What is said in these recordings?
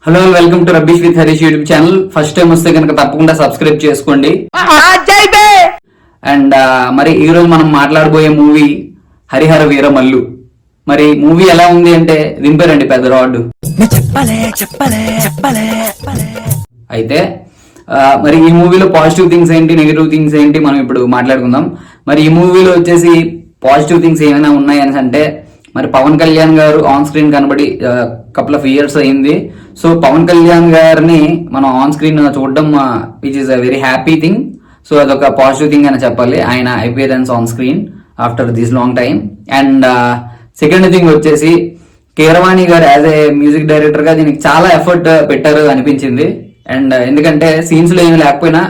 Hello welcome to rubbish with Harish YouTube channel. First time వస్తే కనుక తప్పకుండా సబ్స్క్రైబ్ చేసుకోండి. అండ్ మరి ఈ రోజు మనం మాట్లాడబోయే మూవీ హరిహర వీరమల్లు. మరి మూవీ ఎలా ఉంది అంటే దింపారండి పెద్ద రాడ్. అయితే మరి ఈ మూవీలో పాజిటివ్ థింగ్స్ ఏంటి, నెగిటివ్ థింగ్స్ ఏంటి మనం ఇప్పుడు మాట్లాడుకుందాం. మరి ఈ మూవీలో వచ్చేసి పాజిటివ్ థింగ్స్ ఏమైనా ఉన్నాయని అంటే మరి పవన్ కళ్యాణ్ గారు ఆన్ స్క్రీన్ కనబడి కపుల్ ఆఫ్ ఇయర్స్ అయింది. సో పవన్ కళ్యాణ్ గారిని మనం ఆన్ స్క్రీన్ చూడడం which is a very happy thing. So అదొక పాజిటివ్ థింగ్ అని చెప్పాలి, ఆయన appearance on screen after this long time. And second thing వచ్చేసి కీరవాణి గారు యాజ్ ఏ మ్యూజిక్ డైరెక్టర్ గా దీనికి చాలా ఎఫర్ట్ పెట్టారు అనిపించింది. అండ్ ఎందుకంటే సీన్స్ లో ఏమి లేకపోయినా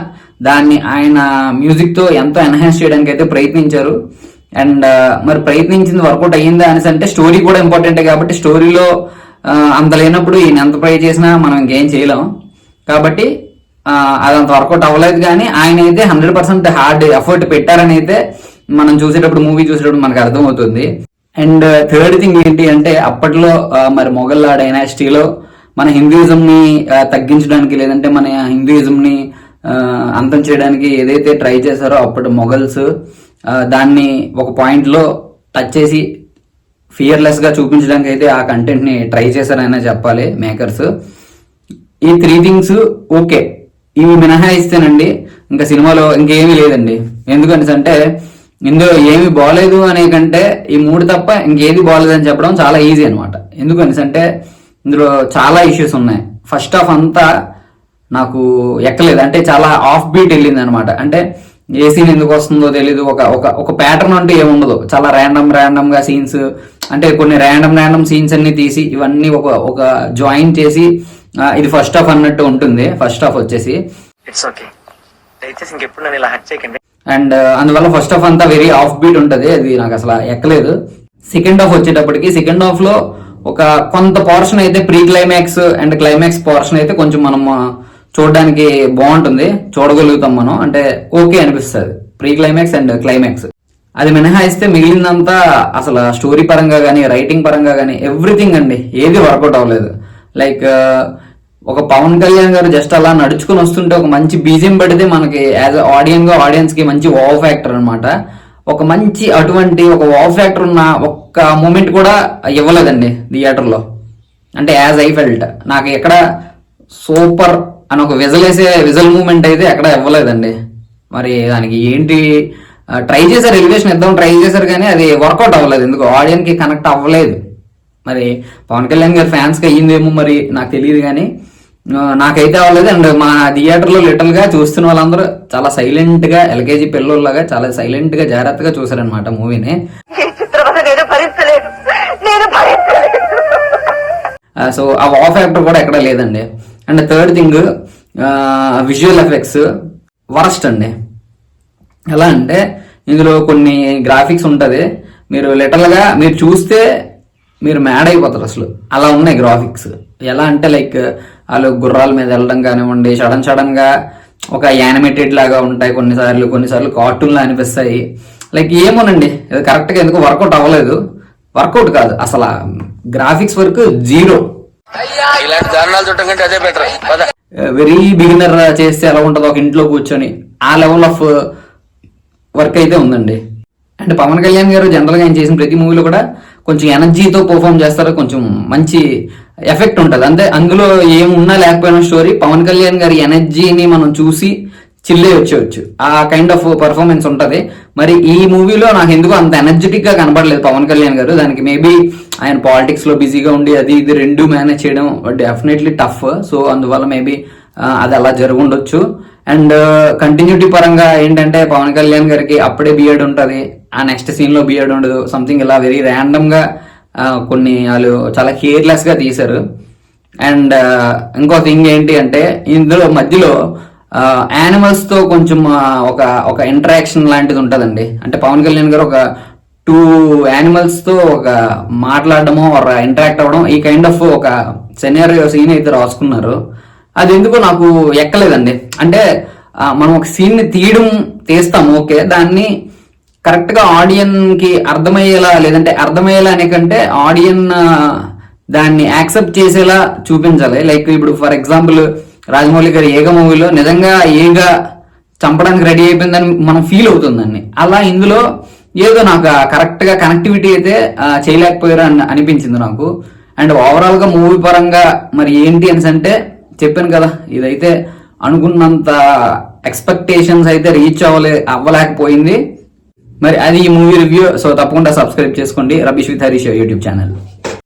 దాన్ని ఆయన మ్యూజిక్ తో ఎంతో ఎన్హాన్స్ చేయడానికి అయితే ప్రయత్నించారు. అండ్ మరి ప్రయత్నించింది వర్కౌట్ అయ్యిందా అనేసి అంటే స్టోరీ కూడా ఇంపార్టెంట్ కాబట్టి స్టోరీలో అంత లేనప్పుడు ఈయన ఎంత ట్రై చేసినా మనం ఇంకేం చేయలేం. కాబట్టి అదంత వర్కౌట్ అవ్వలేదు, కానీ ఆయన అయితే 100% హార్డ్ ఎఫర్ట్ పెట్టారని అయితే మనం చూసేటప్పుడు మూవీ చూసేటప్పుడు మనకు అర్థమవుతుంది. అండ్ థర్డ్ థింగ్ ఏంటి అంటే అప్పట్లో మరి మొఘల్ డైనాసిటీలో మన హిందూయిజం ని తగ్గించడానికి లేదంటే మన హిందూయిజం ని అంతం చేయడానికి ఏదైతే ట్రై చేశారో అప్పుడు మొఘల్స్ దాన్ని ఒక పాయింట్ లో టచ్ చేసి ఫియర్లెస్ గా చూపించడానికి అయితే ఆ కంటెంట్ ని ట్రై చేశారనే చెప్పాలి మేకర్స్. ఈ 3 థింగ్స్ ఓకే, ఇవి మినహాయిస్తేనండి ఇంకా సినిమాలో ఇంకేమీ లేదండి. ఎందుకంటే ఇందులో ఏమి బాగలేదు అనే కంటే ఈ 3 తప్ప ఇంకేది బాగలేదు అని చెప్పడం చాలా ఈజీ అనమాట. ఎందుకంటే ఇందులో చాలా ఇష్యూస్ ఉన్నాయి. ఫస్ట్ హాఫ్ అంతా నాకు ఎక్కలేదు, అంటే చాలా ఆఫ్ బీట్ వెళ్ళింది అనమాట. అంటే ఏ సీన్ ఎందుకు వస్తుందో తెలీదు, ఒక ప్యాటర్న్ అంటే ఏముండదు, చాలా ర్యాండమ్ గా సీన్స్, అంటే కొన్ని ర్యాండమ్ సీన్స్ అన్ని తీసి ఇవన్నీ ఒక జాయిన్ చేసి ఇది ఫస్ట్ హాఫ్ అన్నట్టు ఉంటుంది. ఫస్ట్ హాఫ్ వచ్చేసి అండ్ అందువల్ల ఫస్ట్ హాఫ్ అంతా వెరీ ఆఫ్ బీట్ ఉంటది, అది నాకు అసలు ఎక్కలేదు. సెకండ్ హాఫ్ వచ్చేటప్పటికి సెకండ్ హాఫ్ లో ఒక కొంత పోర్షన్ అయితే pre climax and climax portion అయితే కొంచెం మనం చూడడానికి బాగుంటుంది, చూడగలుగుతాం మనం, అంటే ఓకే అనిపిస్తుంది ప్రీ క్లైమాక్స్ అండ్ క్లైమాక్స్. అది మినహాయిస్తే మిగిలిందంతా అసలు స్టోరీ పరంగా కానీ రైటింగ్ పరంగా కానీ ఎవ్రీథింగ్ అండి ఏది వర్కౌట్ అవ్వలేదు. లైక్ ఒక పవన్ కళ్యాణ్ గారు జస్ట్ అలా నడుచుకుని వస్తుంటే ఒక మంచి బీజియం పడితే మనకి యాజ్ ఆడియన్స్ కి మంచి వావ్ ఫ్యాక్టర్ అనమాట. ఒక మంచి అటువంటి ఒక వావ్ ఫ్యాక్టర్ ఉన్న ఒక్క మూమెంట్ కూడా ఇవ్వలేదండి థియేటర్ లో. అంటే యాజ్ ఐ ఫెల్ట్ నాకు ఎక్కడ సూపర్ అని ఒక విజల్ మూమెంట్ అయితే ఎక్కడ ఇవ్వలేదండి. మరి దానికి ఏంటి ట్రై చేశారు, ఎలివేషన్ ఇద్దాం ట్రై చేశారు, కానీ అది వర్కౌట్ అవ్వలేదు, ఎందుకు ఆడియన్స్ కి కనెక్ట్ అవ్వలేదు. మరి పవన్ కళ్యాణ్ గారి ఫ్యాన్స్ కి అయ్యిందేమో మరి నాకు తెలియదు, కానీ నాకైతే అవ్వలేదు. అండ్ మా థియేటర్ లో లిటరల్ గా చూస్తున్న వాళ్ళందరూ చాలా సైలెంట్ గా ఎల్కేజీ పిల్లల్లాగా చాలా సైలెంట్ గా జాగ్రత్తగా చూసారనమాట మూవీని. సో ఆ వావ్ ఫ్యాక్టర్ కూడా ఎక్కడ లేదండి. And third thing visual effects worst అండి. ఎలా అంటే ఇందులో కొన్ని గ్రాఫిక్స్ ఉంటది, మీరు లిటరల్ గా మీరు చూస్తే మీరు మ్యాడ్ అయిపోతారు అసలు, అలా ఉన్నాయి గ్రాఫిక్స్. ఎలా అంటే లైక్ వాళ్ళు గుర్రాల మీద వెళ్ళడం కానివ్వండి, సడన్ గా ఒక యానిమేటెడ్ లాగా ఉంటాయి, కొన్నిసార్లు కార్టూన్ లా అనిపిస్తాయి. లైక్ ఏమోనండి అది కరెక్ట్ గా ఎందుకు వర్కౌట్ అవ్వలేదు. వర్కౌట్ కాదు అసలు, graphics work zero. Very beginner చేస్తే ఎలా ఉంటుందో ఒక ఇంట్లో కూర్చొని ఆ లెవెల్ ఆఫ్ వర్క్ అయితే ఉందండి. అండ్ పవన్ కళ్యాణ్ గారు జనరల్ గా ఆయన చేసిన ప్రతి మూవీలో కూడా కొంచెం ఎనర్జీతో పర్ఫామ్ చేస్తారు, కొంచెం మంచి ఎఫెక్ట్ ఉంటుంది. అంటే అందులో ఏమున్నా లేకపోయినా స్టోరీ పవన్ కళ్యాణ్ గారి ఎనర్జీని మనం చూసి చిల్లే వచ్చేవచ్చు, ఆ కైండ్ ఆఫ్ పర్ఫార్మెన్స్ ఉంటది. మరి ఈ మూవీలో నాకు ఎందుకు అంత ఎనర్జెటిక్ గా కనబడలేదు పవన్ కళ్యాణ్ గారు. దానికి మేబీ ఆయన పాలిటిక్స్ లో బిజీగా ఉండి అది ఇది రెండు మేనేజ్ చేయడం డెఫినెట్లీ టఫ్. సో అందువల్ల మేబీ అది అలా జరుగుండొచ్చు. అండ్ కంటిన్యూటీ పరంగా ఏంటంటే పవన్ కళ్యాణ్ గారికి అప్పుడే బియర్డ్ ఉంటది, ఆ నెక్స్ట్ సీన్ లో బియర్డ్ ఉండదు, సంథింగ్ ఇలా వెరీ ర్యాండమ్ గా కొన్ని వాళ్ళు చాలా కేర్లెస్ గా తీశారు. అండ్ ఇంకో థింగ్ ఏంటి అంటే ఇందులో మధ్యలో యానిమల్స్ తో కొంచెం ఒక ఇంటరాక్షన్ లాంటిది ఉంటదండి. అంటే పవన్ కళ్యాణ్ గారు ఒక 2 యానిమల్స్ తో ఒక మాట్లాడడము ఇంటరాక్ట్ అవ్వడం, ఈ కైండ్ ఆఫ్ ఒక సెనారియో సీన్ అయితే రాసుకున్నారు. అది ఎందుకో నాకు ఎక్కలేదండి. అంటే మనం ఒక సీన్ ని తీస్తాము ఓకే, దాన్ని కరెక్ట్ గా ఆడియన్ కి అర్థమయ్యేలా, లేదంటే అర్థమయ్యేలా అనే కంటే ఆడియన్ దాన్ని యాక్సెప్ట్ చేసేలా చూపించాలి. లైక్ ఇప్పుడు ఫర్ ఎగ్జాంపుల్ రాజమౌళి గారి ఏగ మూవీలో నిజంగా ఏగ చంపడానికి రెడీ అయిపోయిందని మనం ఫీల్ అవుతుందండి. అలా ఇందులో ఏదో నాకు కరెక్ట్ గా కనెక్టివిటీ అయితే చేయలేకపోయారు అని అనిపించింది నాకు. అండ్ ఓవరాల్ గా మూవీ పరంగా మరి ఏంటి అని అంటే చెప్పాను కదా, ఇదైతే అనుకున్నంత ఎక్స్పెక్టేషన్స్ అయితే రీచ్ అవ్వలేకపోయింది. మరి అది ఈ మూవీ రివ్యూ. సో తప్పకుండా సబ్స్క్రైబ్ చేసుకోండి rubbish with Harish YouTube channel.